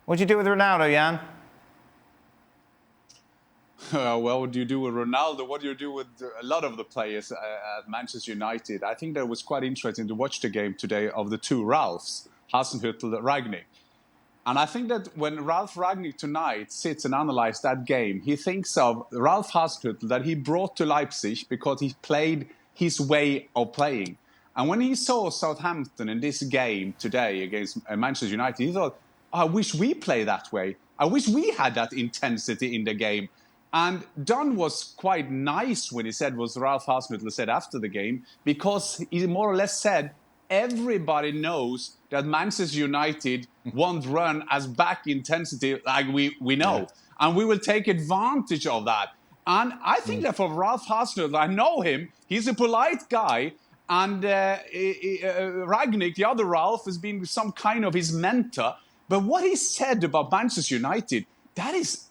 What do you do with Ronaldo, Jan? What do you do with Ronaldo? What do you do with a lot of the players at Manchester United? I think that was quite interesting to watch the game today of the two Ralphs, Hasenhuttl and Rangnick. And I think that when Ralf Rangnick tonight sits and analyzes that game, he thinks of Ralph Hasenhuttl that he brought to Leipzig because he played his way of playing. And when he saw Southampton in this game today against Manchester United, he thought, I wish we play that way. I wish we had that intensity in the game. And Don was quite nice when he said what Ralph Hasenhuttl said after the game, because he more or less said, everybody knows that Manchester United won't run as back intensity like we know. Yeah. And we will take advantage of that. And I think that for Ralph Hasenhuttl, I know him, he's a polite guy. And Rangnick, the other Ralph, has been some kind of his mentor. But what he said about Manchester United, that is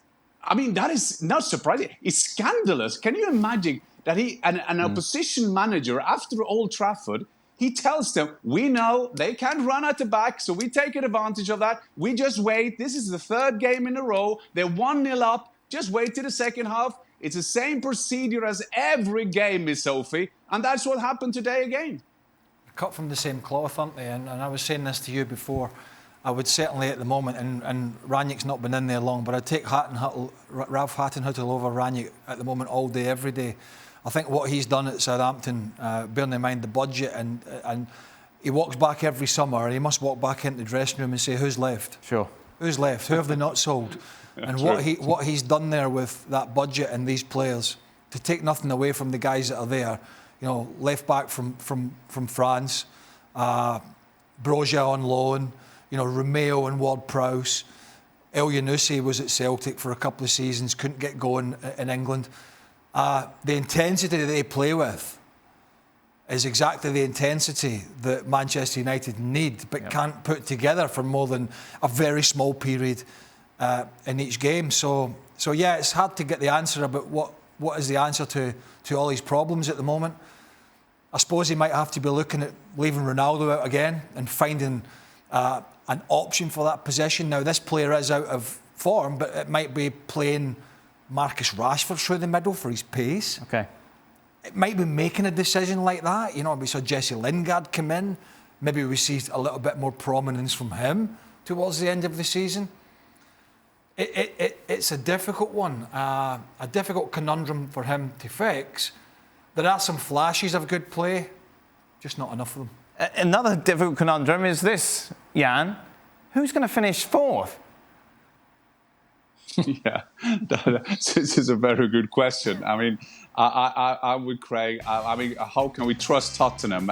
not surprising. It's scandalous. Can you imagine that an opposition manager after Old Trafford, he tells them, we know they can't run at the back, so we take advantage of that. We just wait. This is the third game in a row. They're 1-0 up. Just wait till the second half. It's the same procedure as every game, Miss Sophie. And that's what happened today again. Cut from the same cloth, aren't they? And I was saying this to you before. I would certainly at the moment, and Rangnick's not been in there long, but I'd take Ralph Hasenhuttl over Rangnick at the moment all day, every day. I think what he's done at Southampton, bearing in mind the budget, and he walks back every summer, and he must walk back into the dressing room and say, who's left? Sure. Who's left? Who have they not sold? And what he's done there with that budget and these players, to take nothing away from the guys that are there, you know, left back from France, Broja on loan, you know, Romeo and Ward-Prowse, El Yunusi was at Celtic for a couple of seasons, couldn't get going in England. The intensity that they play with is exactly the intensity that Manchester United need, but can't put together for more than a very small period in each game. So yeah, it's hard to get the answer about what is the answer to all these problems at the moment. I suppose he might have to be looking at leaving Ronaldo out again and finding an option for that position. Now, this player is out of form, but it might be playing Marcus Rashford through the middle for his pace. Okay. It might be making a decision like that. You know, we saw Jesse Lingard come in. Maybe we see a little bit more prominence from him towards the end of the season. It's a difficult one, a difficult conundrum for him to fix. There are some flashes of good play, just not enough of them. Another difficult conundrum is this, Jan. Who's going to finish fourth? Yeah, this is a very good question. I mean, I'm with Craig. I mean, how can we trust Tottenham?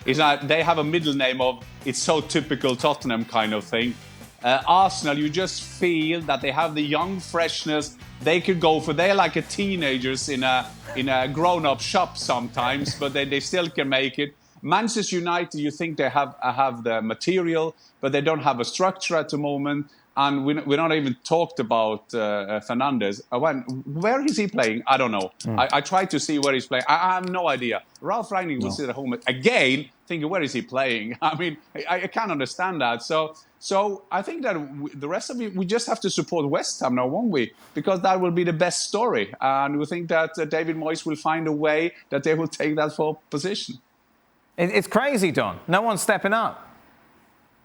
It's not, they have a middle name of, it's so typical Tottenham kind of thing. Arsenal, you just feel that they have the young freshness. They could go for, they're like teenagers in a grown-up shop sometimes, but they still can make it. Manchester United, you think they have the material, but they don't have a structure at the moment. And we're not even talked about Fernandes. Where is he playing? I don't know. I tried to see where he's playing. I have no idea. Ralf Rangnick will sit at home again thinking, where is he playing? I mean, I can't understand that. So I think that the rest of it, we just have to support West Ham now, won't we? Because that will be the best story. And we think that David Moyes will find a way that they will take that for position. It's crazy, Don. No one's stepping up.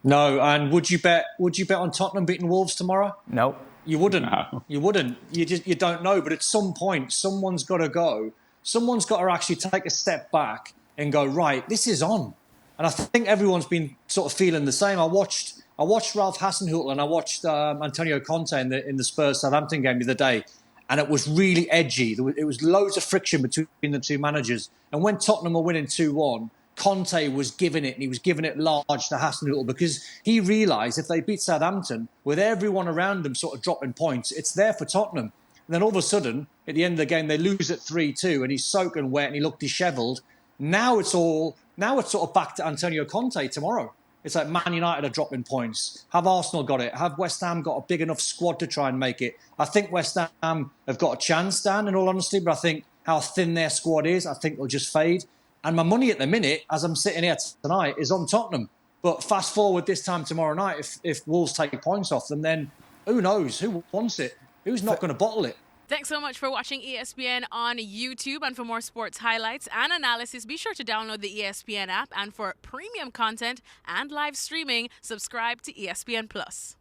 No, and would you bet on Tottenham beating Wolves tomorrow? No. You wouldn't. No. You wouldn't. You don't know. But at some point, someone's got to go. Someone's got to actually take a step back and go, right, this is on. And I think everyone's been sort of feeling the same. I watched Ralph Hasenhuttl and I watched Antonio Conte in the Spurs Southampton game the other day, and it was really edgy. It was loads of friction between the two managers. And when Tottenham were winning 2-1, Conte was giving it, and he was giving it large to Hasenhuttl because he realised if they beat Southampton, with everyone around them sort of dropping points, it's there for Tottenham. And then all of a sudden, at the end of the game, they lose at 3-2, and he's soaking wet and he looked dishevelled. Now it's sort of back to Antonio Conte tomorrow. It's like Man United are dropping points. Have Arsenal got it? Have West Ham got a big enough squad to try and make it? I think West Ham have got a chance, Dan, in all honesty, but I think how thin their squad is, I think they'll just fade. And my money at the minute, as I'm sitting here tonight, is on Tottenham. But fast forward this time tomorrow night, if Wolves take points off them, then who knows? Who wants it? Who's not going to bottle it? Thanks so much for watching ESPN on YouTube. And for more sports highlights and analysis, be sure to download the ESPN app. And for premium content and live streaming, subscribe to ESPN Plus.